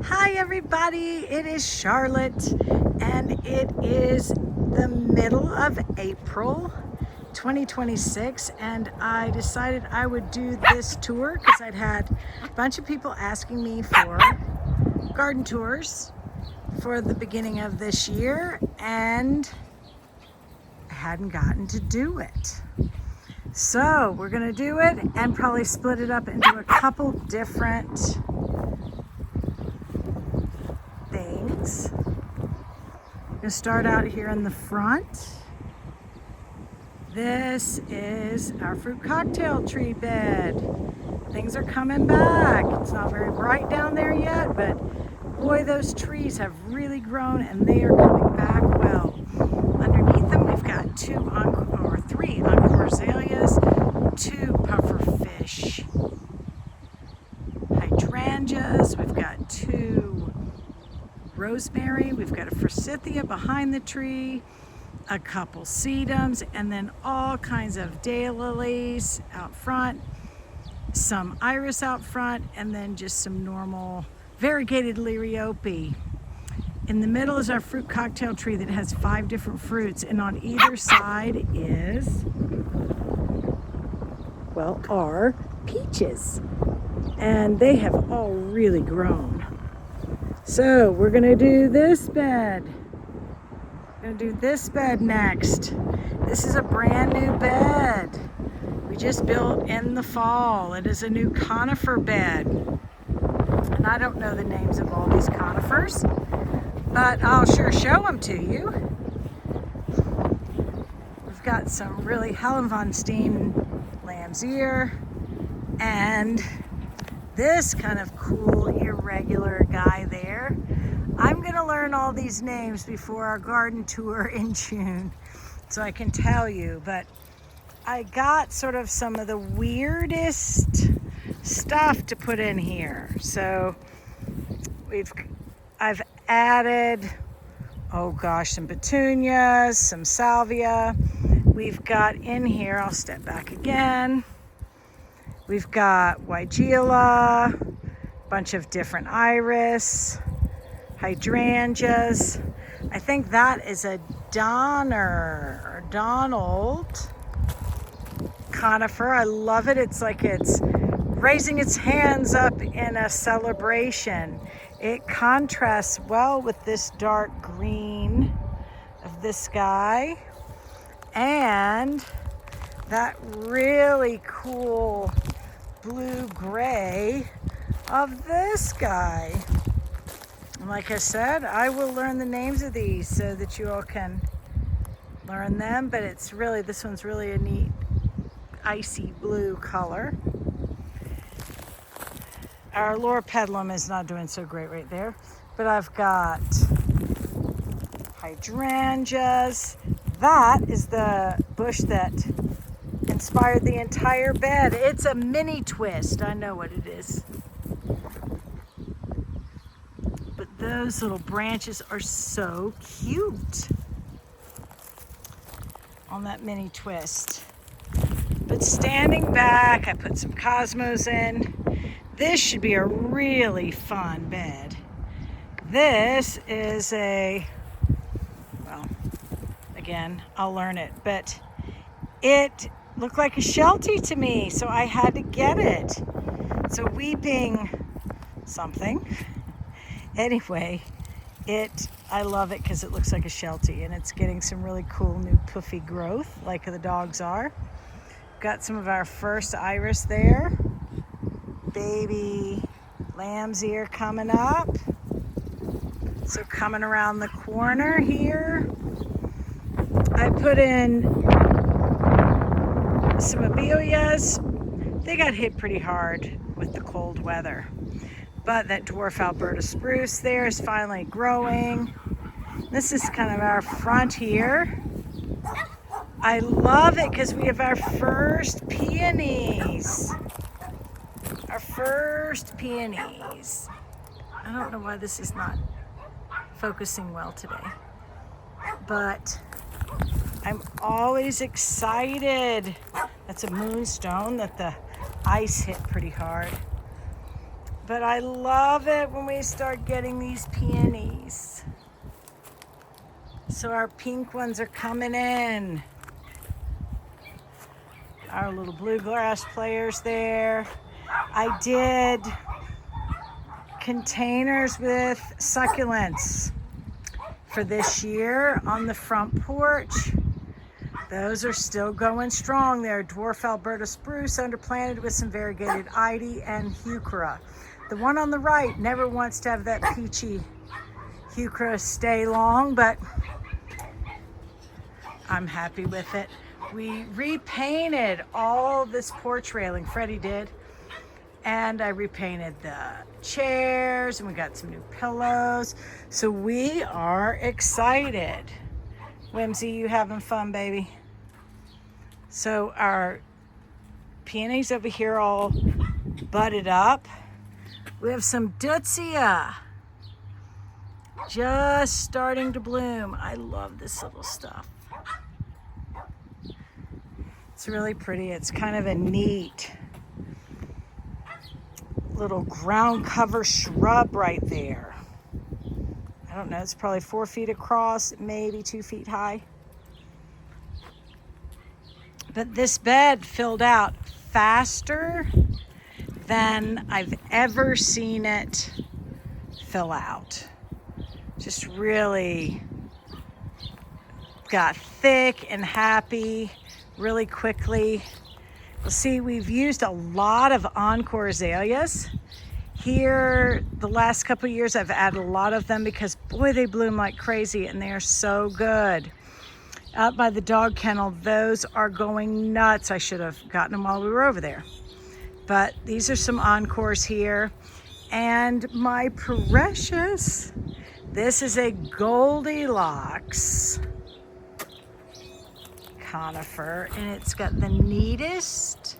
Hi everybody, it is Charlotte and it is the middle of April 2026 and I decided I would do this tour because I'd had a bunch of people asking me for garden tours for the beginning of this year and I hadn't gotten to do it. So we're gonna do it and probably split it up into a couple different things. I'm gonna start out here in the front. This is our fruit cocktail tree bed. Things are coming back. It's not very bright down there yet, but boy, those trees have really grown and they are coming back well. Underneath them, we've got three encore azaleas, two pufferfish hydrangeas. We've got two rosemary. We've got a forsythia behind the tree, a couple sedums, and then all kinds of daylilies out front, some iris out front, and then just some normal variegated liriope. In the middle is our fruit cocktail tree that has 5 different fruits, and on either side is, are peaches. And they have all really grown. So we're gonna do this bed. We're gonna do this bed next. This is a brand new bed. We just built in the fall. It is a new conifer bed. And I don't know the names of all these conifers, but I'll sure show them to you. We've got some really Helen von Steen lamb's ear and this kind of cool irregular guy there. I'm gonna learn all these names before our garden tour in June so I can tell you, but I got sort of some of the weirdest stuff to put in here. So I've added, some petunias, some salvia. We've got in here, I'll step back again. We've got weigela, a bunch of different iris, hydrangeas. I think that is a Donner or Donald conifer. I love it. It's like it's raising its hands up in a celebration. It contrasts well with this dark green of this sky and that really cool blue-gray of this guy. And like I said, I will learn the names of these so that you all can learn them, but this one's really a neat icy blue color. Our loropetalum is not doing so great right there, but I've got hydrangeas. That is the bush that inspired the entire bed. It's a mini twist. I know what it is. But those little branches are so cute on that mini twist. But standing back, I put some cosmos in. This should be a really fun bed. This is again, I'll learn it, but it looked like a sheltie to me, so I had to get it. It's a weeping something. Anyway, I love it because it looks like a sheltie and it's getting some really cool new puffy growth like the dogs are. Got some of our first iris there. Baby lamb's ear coming up. So coming around the corner here, I put in some abelias. They got hit pretty hard with the cold weather. But that dwarf Alberta spruce there is finally growing. This is kind of our front here. I love it because we have our first peonies. Our first peonies. I don't know why this is not focusing well today, but I'm always excited. That's a moonstone that the ice hit pretty hard. But I love it when we start getting these peonies. So our pink ones are coming in. Our little bluegrass players there. I did containers with succulents for this year on the front porch. Those are still going strong. They're dwarf Alberta spruce underplanted with some variegated ivy and heuchera. The one on the right never wants to have that peachy heuchera stay long, but I'm happy with it. We repainted all this porch railing, Freddie did, and I repainted the chairs and we got some new pillows. So we are excited. Whimsy, you having fun, baby? So our peonies over here all budded up. We have some Deutzia just starting to bloom. I love this little stuff. It's really pretty. It's kind of a neat little ground cover shrub right there. I don't know, it's probably 4 feet across, maybe 2 feet high. But this bed filled out faster than I've ever seen it fill out. Just really got thick and happy really quickly. You'll see we've used a lot of Encore azaleas. Here, the last couple of years, I've added a lot of them because, boy, they bloom like crazy and they are so good. Out by the dog kennel, those are going nuts. I should have gotten them while we were over there. But these are some Encores here. And my precious, this is a Goldilocks conifer, and it's got the neatest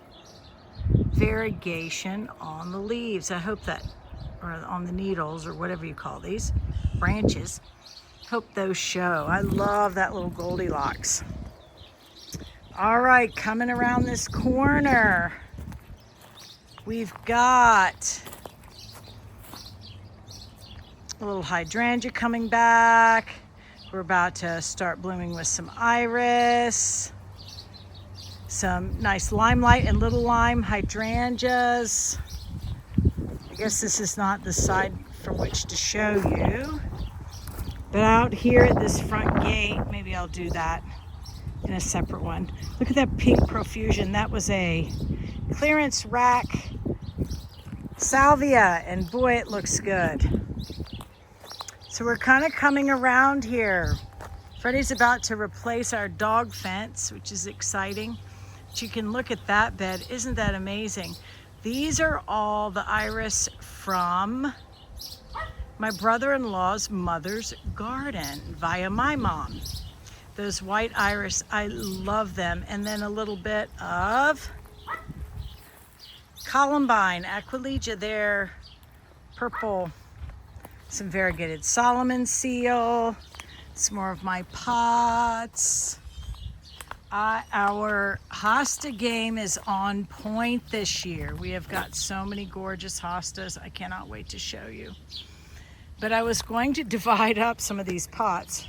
variegation on the leaves. I hope that, or on the needles, or whatever you call these, branches. Hope those show. I love that little Goldilocks. All right, coming around this corner, we've got a little hydrangea coming back. We're about to start blooming with some iris, some nice limelight and little lime hydrangeas. I guess this is not the side from which to show you, but out here at this front gate, maybe I'll do that in a separate one. Look at that pink profusion. That was a clearance rack salvia, and boy, it looks good. So we're kind of coming around here. Freddie's about to replace our dog fence, which is exciting. But you can look at that bed. Isn't that amazing? These are all the iris from my brother-in-law's mother's garden via my mom. Those white iris, I love them. And then a little bit of columbine, aquilegia there, purple. Some variegated Solomon seal, some more of my pots. Our hosta game is on point this year. We have got so many gorgeous hostas. I cannot wait to show you. But I was going to divide up some of these pots,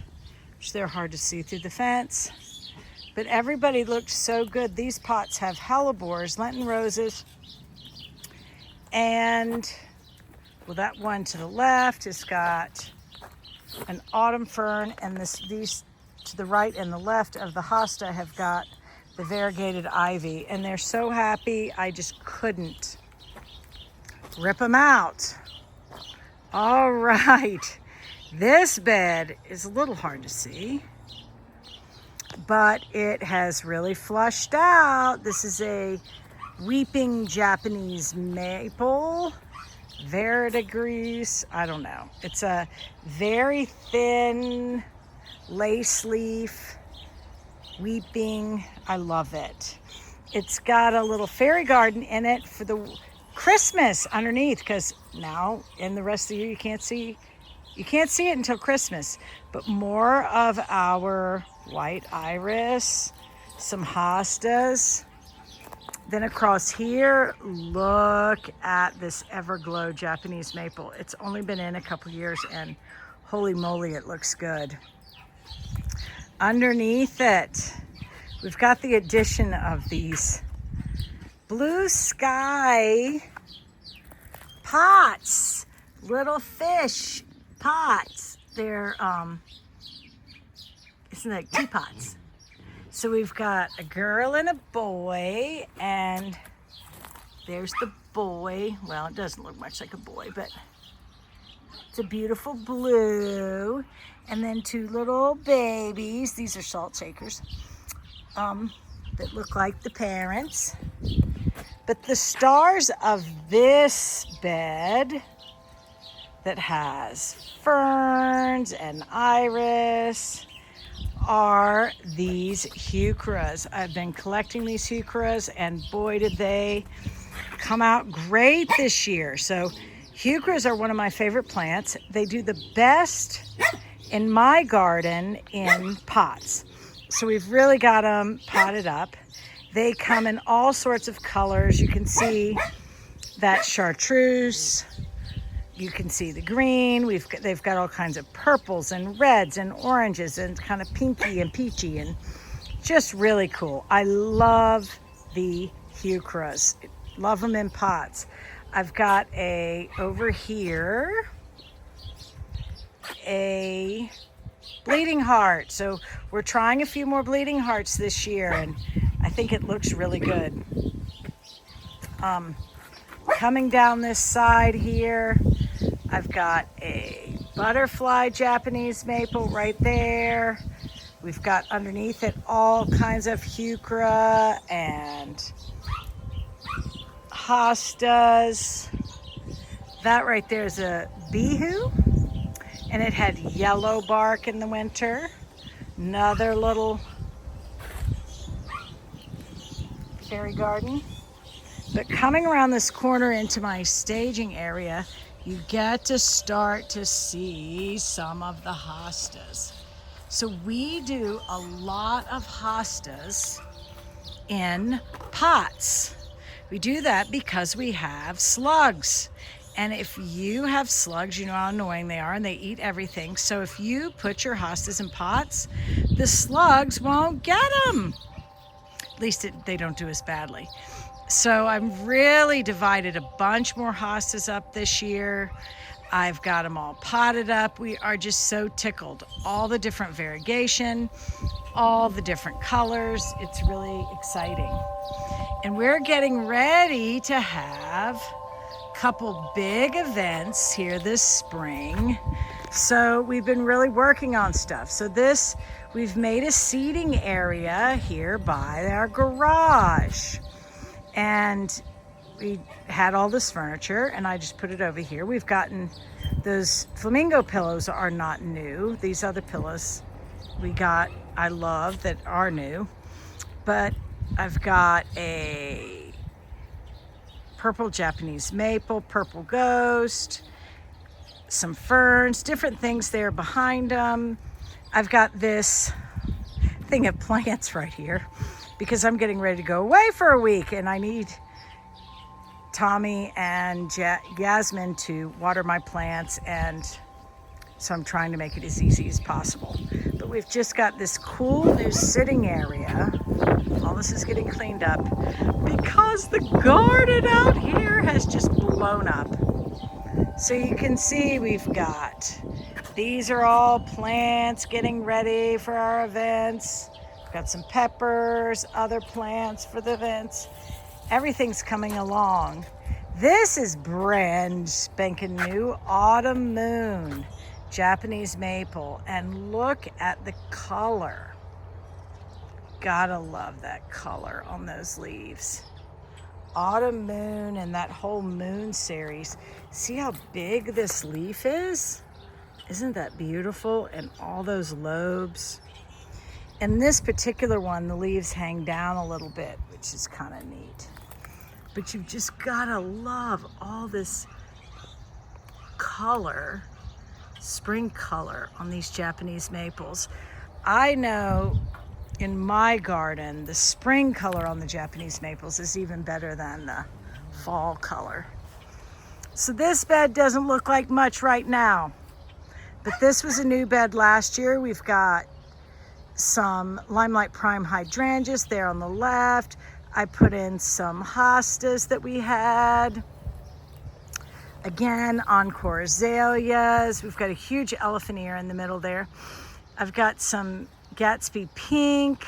which they're hard to see through the fence. But everybody looked so good. These pots have hellebores, Lenten roses, and well, that one to the left has got an autumn fern, and these to the right and the left of the hosta have got the variegated ivy, and they're so happy I just couldn't rip them out. All right, this bed is a little hard to see, but it has really flushed out. This is a weeping Japanese maple. Verdigris, I don't know. It's a very thin lace leaf, weeping. I love it. It's got a little fairy garden in it for the Christmas underneath, because now in the rest of the year you can't see it until Christmas. But more of our white iris, some hostas, Then across here, look at this Everglow Japanese maple. It's only been in a couple years and holy moly, it looks good. Underneath it, we've got the addition of these blue sky pots, little fish pots. They're, isn't that teapots? So we've got a girl and a boy, and there's the boy. Well, it doesn't look much like a boy, but it's a beautiful blue. And then two little babies. These are salt shakers that look like the parents. But the stars of this bed that has ferns and iris are these heucheras. I've been collecting these heucheras, and boy, did they come out great this year. So heucheras are one of my favorite plants. They do the best in my garden in pots. So we've really got them potted up. They come in all sorts of colors. You can see that chartreuse. You can see the green. They've got all kinds of purples and reds and oranges and kind of pinky and peachy and just really cool. I love the heucheras. Love them in pots. I've got over here, a bleeding heart. So we're trying a few more bleeding hearts this year, and I think it looks really good. Coming down this side here, I've got a butterfly Japanese maple right there. We've got underneath it all kinds of heuchera and hostas. That right there is a bihu, and it had yellow bark in the winter. Another little fairy garden. But coming around this corner into my staging area, you get to start to see some of the hostas. So we do a lot of hostas in pots. We do that because we have slugs. And if you have slugs, you know how annoying they are, and they eat everything. So if you put your hostas in pots, the slugs won't get them. At least they don't do as badly. So I've really divided a bunch more hostas up this year. I've got them all potted up. We are just so tickled. All the different variegation, all the different colors. It's really exciting. And we're getting ready to have a couple big events here this spring. So we've been really working on stuff. So we've made a seating area here by our garage. And we had all this furniture, and I just put it over here. We've gotten those flamingo pillows are not new. These other pillows I love that are new. But I've got a purple Japanese maple, purple ghost, some ferns, different things there behind them. I've got this thing of plants right here because I'm getting ready to go away for a week, and I need Tommy and Yasmin to water my plants, and so I'm trying to make it as easy as possible. But we've just got this cool new sitting area. All this is getting cleaned up because the garden out here has just blown up. So you can see these are all plants getting ready for our events. Got some peppers, other plants for the events. Everything's coming along. This is brand spanking new Autumn Moon Japanese maple, and look at the color. Gotta love that color on those leaves. Autumn Moon and that whole moon series. See how big this leaf is? Isn't that beautiful? And all those lobes. And this particular one, the leaves hang down a little bit, which is kind of neat. But you've just gotta love all this color, spring color on these Japanese maples. I know in my garden, the spring color on the Japanese maples is even better than the fall color. So this bed doesn't look like much right now, but this was a new bed last year. We've got some Limelight Prime hydrangeas there on the left. I put in some hostas that we had. Again, encore azaleas. We've got a huge elephant ear in the middle there. I've got some Gatsby pink,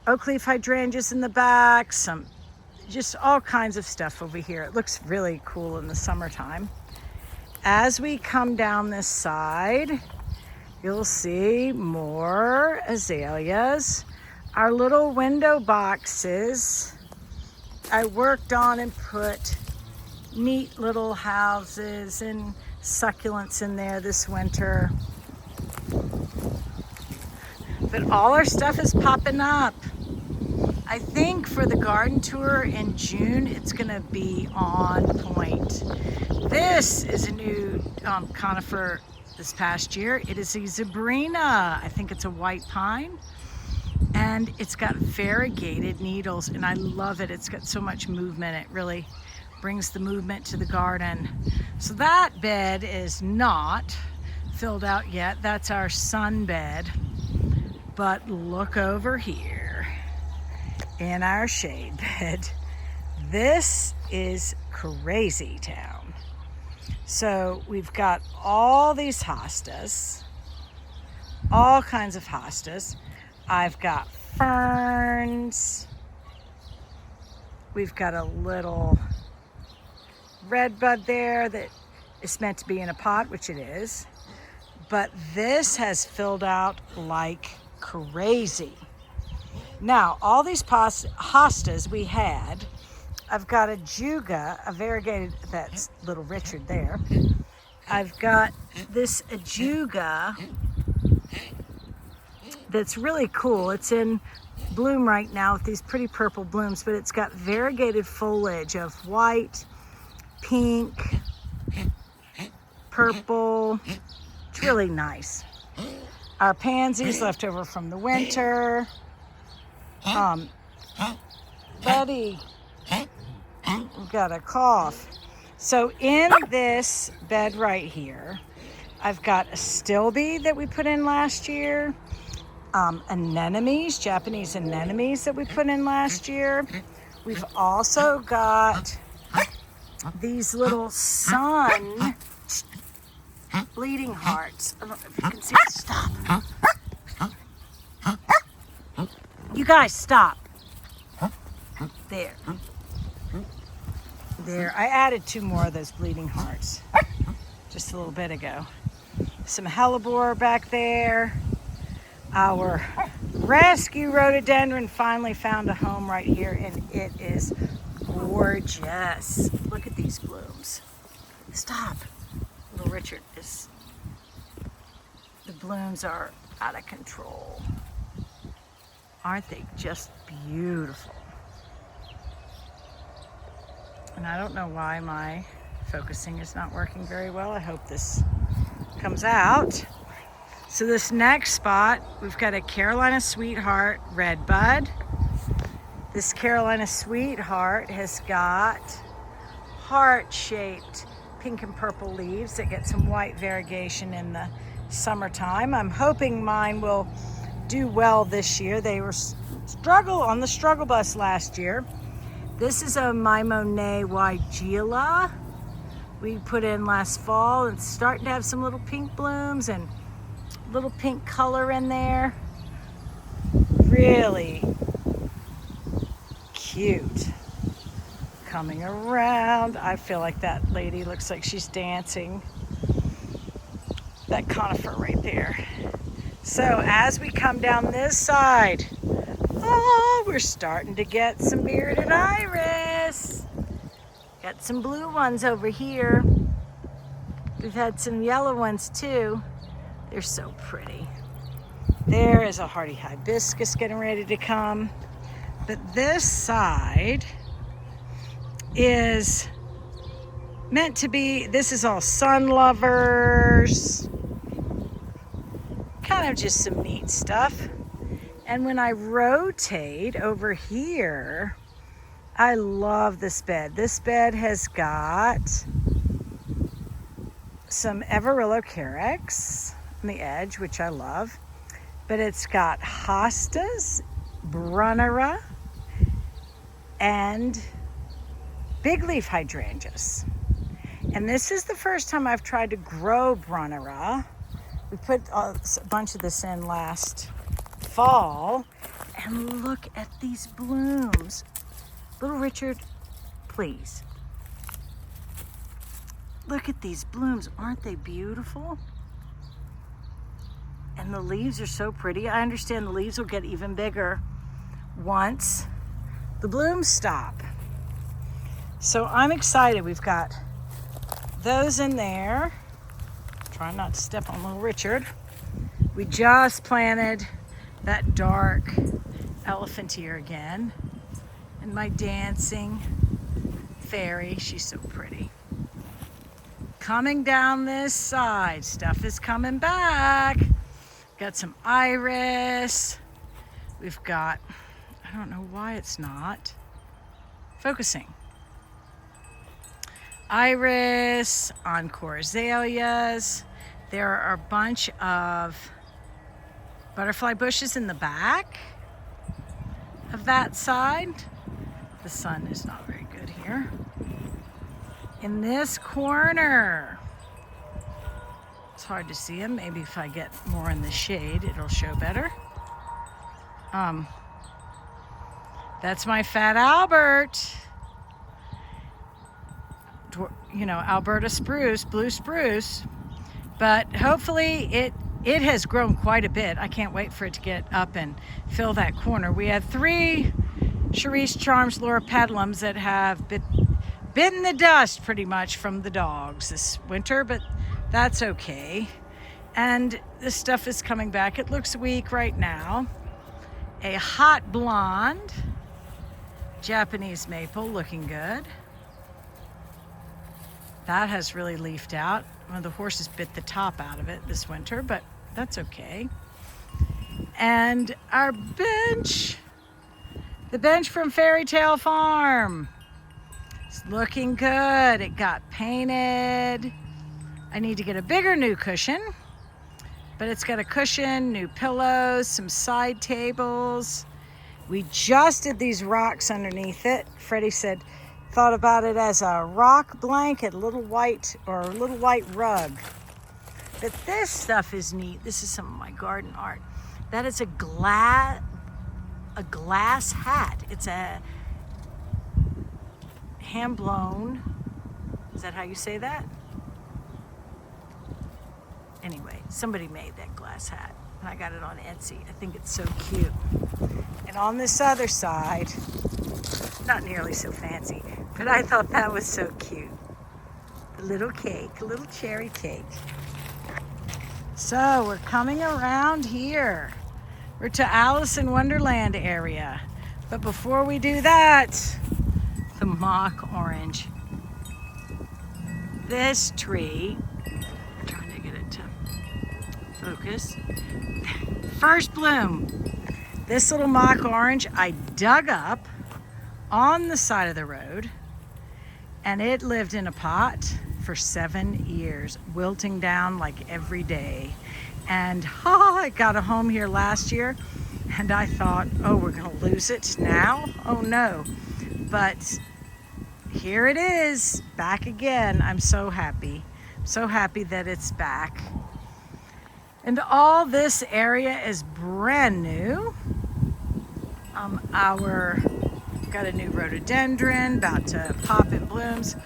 oak leaf hydrangeas in the back, some just all kinds of stuff over here. It looks really cool in the summertime. As we come down this side, you'll see more azaleas. Our little window boxes, I worked on and put neat little houses and succulents in there this winter. But all our stuff is popping up. I think for the garden tour in June, it's gonna be on point. This is a new conifer this past year. It is a Zebrina. I think it's a white pine. And it's got variegated needles, and I love it. It's got so much movement. It really brings the movement to the garden. So that bed is not filled out yet. That's our sun bed. But look over here in our shade bed. This is crazy town. So we've got all these hostas, all kinds of hostas. I've got ferns. We've got a little red bud there that is meant to be in a pot, which it is. But this has filled out like crazy. Now, all these hostas we had, I've got a Juga, a variegated, that's Little Richard there. I've got this Ajuga that's really cool. It's in bloom right now with these pretty purple blooms, but it's got variegated foliage of white, pink, purple. It's really nice. Our pansies left over from the winter. Buddy, we've got a cough. So in this bed right here, I've got a stilbe that we put in last year, anemones, Japanese anemones that we put in last year. We've also got these little sun bleeding hearts. I don't know if you can see it. Stop. You guys, stop. There. There. I added 2 more of those bleeding hearts just a little bit ago. Some hellebore back there. Our rescue rhododendron finally found a home right here, and it is gorgeous. Look at these blooms. Stop. Little Richard is, the blooms are out of control. Aren't they just beautiful? And I don't know why my focusing is not working very well. I hope this comes out. So this next spot, we've got a Carolina Sweetheart red bud. This Carolina Sweetheart has got heart-shaped pink and purple leaves that get some white variegation in the summertime. I'm hoping mine will do well this year. They were on the struggle bus last year. This is a My Monet Weigela we put in last fall. It's starting to have some little pink blooms and little pink color in there. Really cute. Coming around. I feel like that lady looks like she's dancing. That conifer right there. So as we come down this side, oh, we're starting to get some bearded iris. Got some blue ones over here. We've had some yellow ones too. They're so pretty. There is a hardy hibiscus getting ready to come. But this side is meant to be, this is all sun lovers. kind of just some neat stuff. And when I rotate over here, I love this bed. This bed has got some Everillo Carex on the edge, which I love. But it's got hostas, Brunnera, and big leaf hydrangeas. And this is the first time I've tried to grow Brunnera. We put a bunch of this in last fall, and look at these blooms. Little Richard, please. Look at these blooms. Aren't they beautiful? And the leaves are so pretty. I understand the leaves will get even bigger once the blooms stop. So I'm excited. We've got those in there. Try not to step on little Richard. We just planted that dark elephant ear again. And my dancing fairy, she's so pretty. Coming down this side, stuff is coming back. Got some iris. We've got, I don't know why it's not focusing. Iris, encore azaleas. There are a bunch of butterfly bushes in the back of that side. The sun is not very good here. In this corner, it's hard to see them. Maybe if I get more in the shade, it'll show better. That's my Fat Albert. You know, Alberta spruce, blue spruce. But hopefully it has grown quite a bit. I can't wait for it to get up and fill that corner. We had 3 Charis Charms loropetalums that have bitten the dust pretty much from the dogs this winter, but that's okay. And this stuff is coming back. It looks weak right now. A hot blonde Japanese maple looking good. That has really leafed out. One of the horses bit the top out of it this winter, but that's okay. And our bench, the bench from Fairy Tale Farm. It's looking good. It got painted. I need to get a bigger new cushion, but it's got a cushion, new pillows, some side tables. We just did these rocks underneath it. Freddie thought about it as a rock blanket, a little white rug. But this stuff is neat. This is some of my garden art. That is a glass hat. It's a hand blown. Is that how you say that? Anyway, somebody made that glass hat, and I got it on Etsy. I think it's so cute. And on this other side, not nearly so fancy, but I thought that was so cute. A little cake, a little cherry cake. So we're coming around here. We're to Alice in Wonderland area. But before we do that, the mock orange. This tree, I'm trying to get it to focus. First bloom. This little mock orange I dug up on the side of the road, and it lived in a pot for 7 years, wilting down like every day. And it got a home here last year, and I thought, oh, we're gonna lose it now? Oh no. But here it is, back again. I'm so happy. So happy that it's back. And all this area is brand new. Got a new rhododendron about to pop in blooms.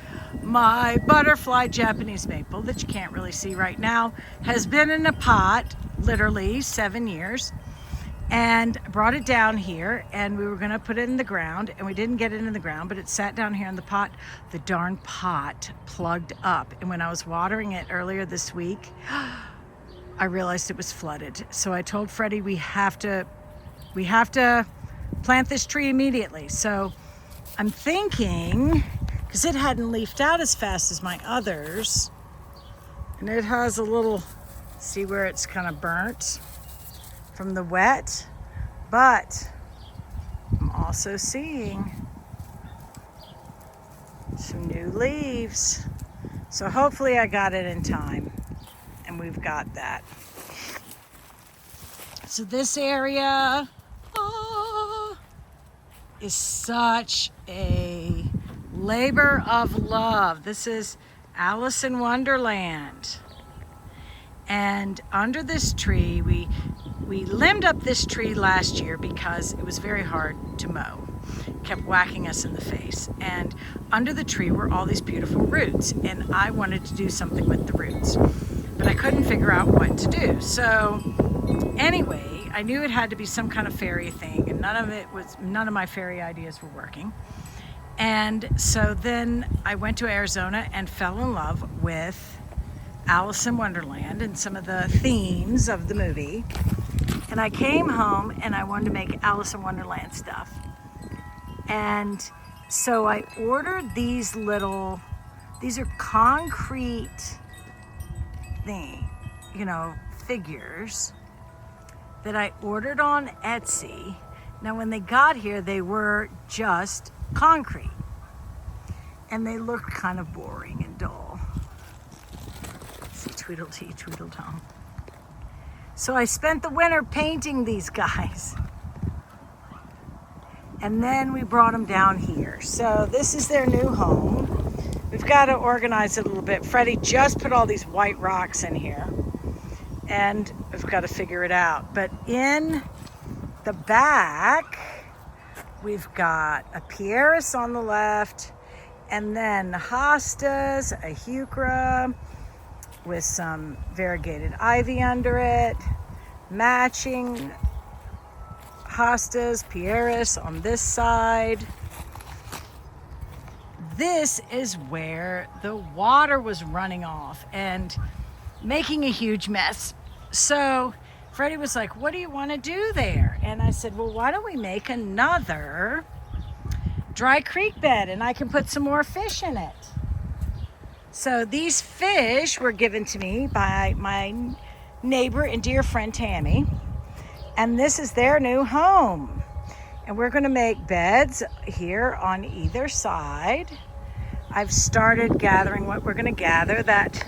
My butterfly Japanese maple that you can't really see right now has been in a pot literally 7 years, and brought it down here, and we were going to put it in the ground, and we didn't get it in the ground, but it sat down here in the pot. The darn pot plugged up, and when I was watering it earlier this week, I realized it was flooded. So I told Freddie we have to plant this tree immediately. So I'm thinking, because it hadn't leafed out as fast as my others, and it has a little See where it's kind of burnt from the wet? But I'm also seeing some new leaves. So hopefully I got it in time, and we've got that. So this area is such a labor of love. This is Alice in Wonderland. And under this tree, we limbed up this tree last year because it was very hard to mow. It kept whacking us in the face. And under the tree were all these beautiful roots, and I wanted to do something with the roots, but I couldn't figure out what to do. So anyway, I knew it had to be some kind of fairy thing, and none of my fairy ideas were working. And so then I went to Arizona and fell in love with Alice in Wonderland and some of the themes of the movie. And I came home and I wanted to make Alice in Wonderland stuff. And so I ordered these are concrete figures that I ordered on Etsy. Now when they got here, they were just concrete. And they looked kind of boring and dull. See, Tweedledee, Tweedledum. So I spent the winter painting these guys. And then we brought them down here. So this is their new home. We've got to organize it a little bit. Freddie just put all these white rocks in here, and we've got to figure it out. But in the back, we've got a Pieris on the left, and then hostas, a heuchera with some variegated ivy under it, matching hostas, Pieris on this side. This is where the water was running off and making a huge mess. So Freddie was like, what do you want to do there? And I said, well, why don't we make another dry creek bed, and I can put some more fish in it. So these fish were given to me by my neighbor and dear friend Tammy, and this is their new home. And we're going to make beds here on either side. I've started gathering what we're going to gather. That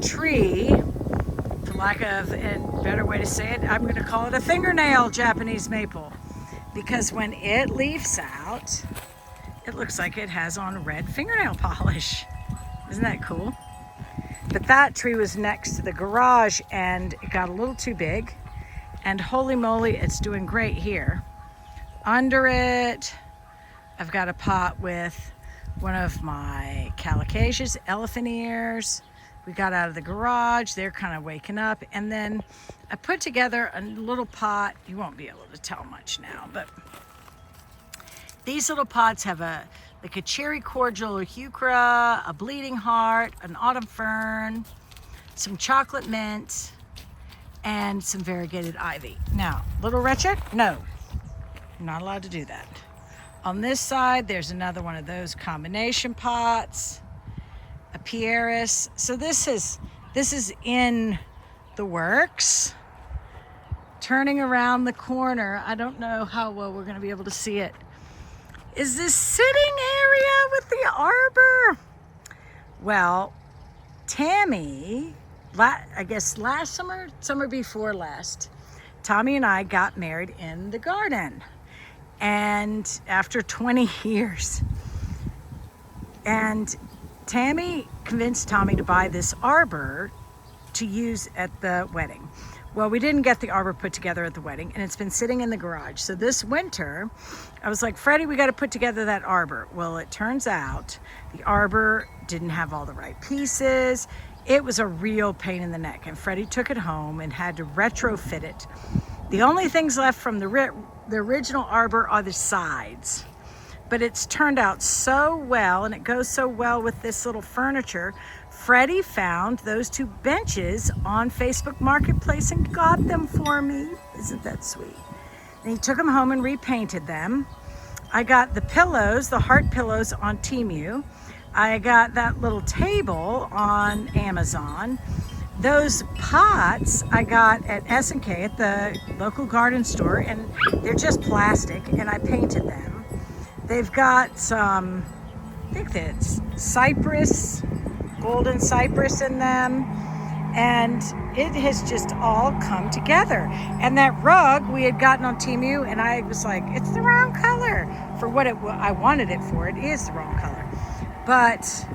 tree, for lack of a better way to say it, I'm going to call it a fingernail Japanese maple, because when it leaves out, it looks like it has on red fingernail polish. Isn't that cool? But that tree was next to the garage, and it got a little too big, and holy moly, it's doing great here. Under it, I've got a pot with one of my calocasias, elephant ears. We got out of the garage. They're kind of waking up. And then I put together a little pot. You won't be able to tell much now, but these little pots have like a cherry cordial, a heuchera, a bleeding heart, an autumn fern, some chocolate mint, and some variegated ivy. Now, little wretched, no, you're not allowed to do that. On this side, there's another one of those combination pots, a Pieris. So this is in the works. Turning around the corner, I don't know how well we're going to be able to see it, is this sitting area with the arbor. Well, Tammy, I guess last summer before last, Tommy and I got married in the garden. And after 20 years, and Tammy convinced Tommy to buy this arbor to use at the wedding. Well, we didn't get the arbor put together at the wedding, and it's been sitting in the garage. So this winter, I was like, Freddie, we got to put together that arbor. Well, it turns out the arbor didn't have all the right pieces. It was a real pain in the neck, and Freddie took it home and had to retrofit it. The only things left from the original arbor are the sides, but it's turned out so well, and it goes so well with this little furniture. Freddie found those two benches on Facebook Marketplace and got them for me. Isn't that sweet? And he took them home and repainted them. I got the pillows, the heart pillows, on Temu. I got that little table on Amazon. those pots I got at S&K at the local garden store, and they're just plastic, and I painted them. They've got some, I think that's cypress, golden cypress in them, and it has just all come together. And that rug we had gotten on Temu, and I was like, it's the wrong color for what I wanted it for. It is the wrong color. But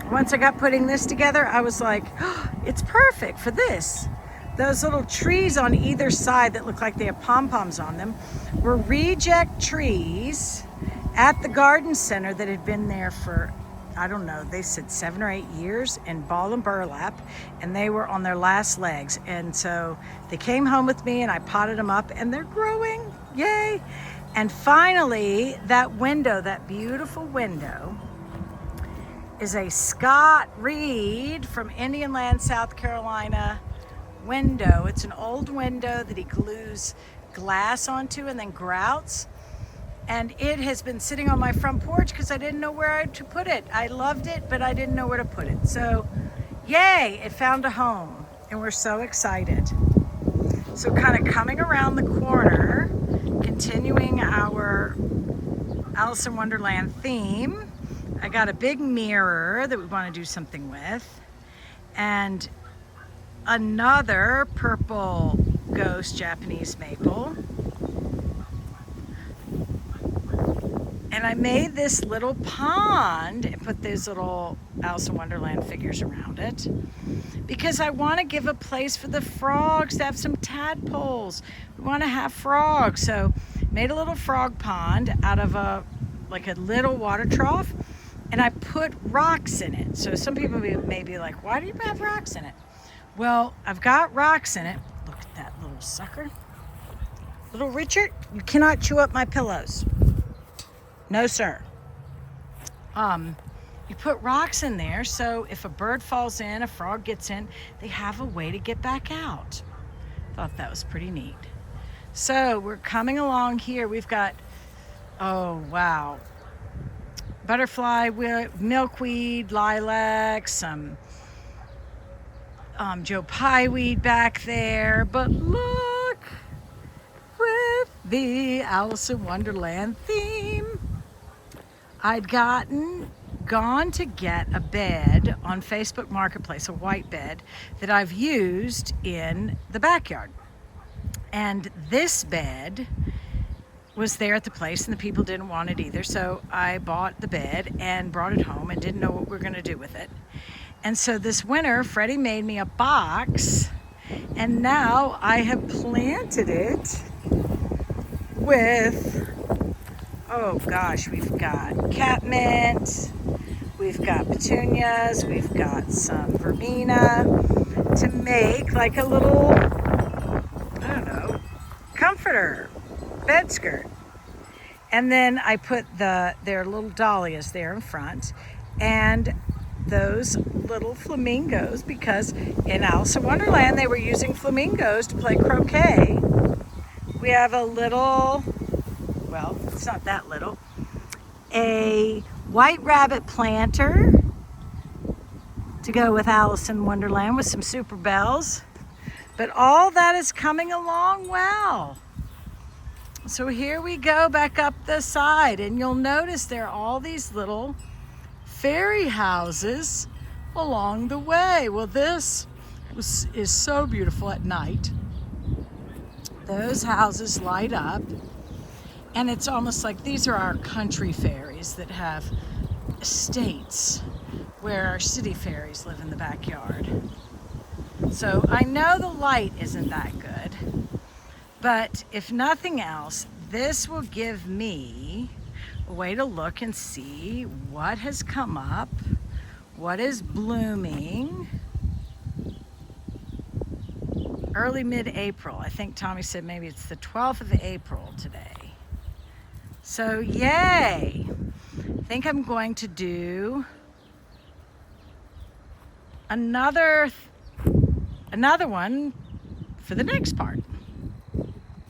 once I got putting this together, I was like, oh, it's perfect for this. Those little trees on either side that look like they have pom-poms on them were reject trees at the garden center that had been there for, I don't know, they said 7 or 8 years in ball and burlap, and they were on their last legs. And so they came home with me and I potted them up, and they're growing, yay. And finally, that window, that beautiful window, is a Scott Reed from Indian Land, South Carolina window. It's an old window that he glues glass onto and then grouts. And it has been sitting on my front porch because I didn't know where to put it. I loved it, but I didn't know where to put it. So, yay, it found a home, and we're so excited. So kind of coming around the corner, continuing our Alice in Wonderland theme, I got a big mirror that we want to do something with, and another purple ghost Japanese maple. And I made this little pond and put those little Alice in Wonderland figures around it because I want to give a place for the frogs to have some tadpoles. We want to have frogs. So made a little frog pond out of a little water trough, and I put rocks in it. So some people may be like, why do you have rocks in it? Well, I've got rocks in it. Look at that little sucker. Little Richard, you cannot chew up my pillows. No, sir. You put rocks in there so if a bird falls in, a frog gets in, they have a way to get back out. Thought that was pretty neat. So we're coming along here. We've got, oh wow, butterfly, milkweed, lilac, some Joe Pye weed back there. But look, with the Alice in Wonderland theme, I'd gone to get a bed on Facebook Marketplace, a white bed that I've used in the backyard. And this bed was there at the place and the people didn't want it either. So I bought the bed and brought it home and didn't know what we were gonna do with it. And so this winter, Freddie made me a box, and now I have planted it with, oh gosh, we've got catmint, we've got petunias, we've got some verbena to make like a little, I don't know, comforter, bed skirt. And then I put their little dahlias there in front, and those little flamingos, because in Alice in Wonderland they were using flamingos to play croquet. We have a little, well, it's not that little, a white rabbit planter to go with Alice in Wonderland with some super bells. But all that is coming along well. So here we go back up the side, and you'll notice there are all these little fairy houses along the way. Well, this is so beautiful at night. Those houses light up, and it's almost like these are our country fairies that have estates where our city fairies live in the backyard. So I know the light isn't that good, but if nothing else, this will give me a way to look and see what has come up, what is blooming. Early mid-April. I think Tommy said maybe it's the 12th of April today. So yay! I think I'm going to do another one for the next part.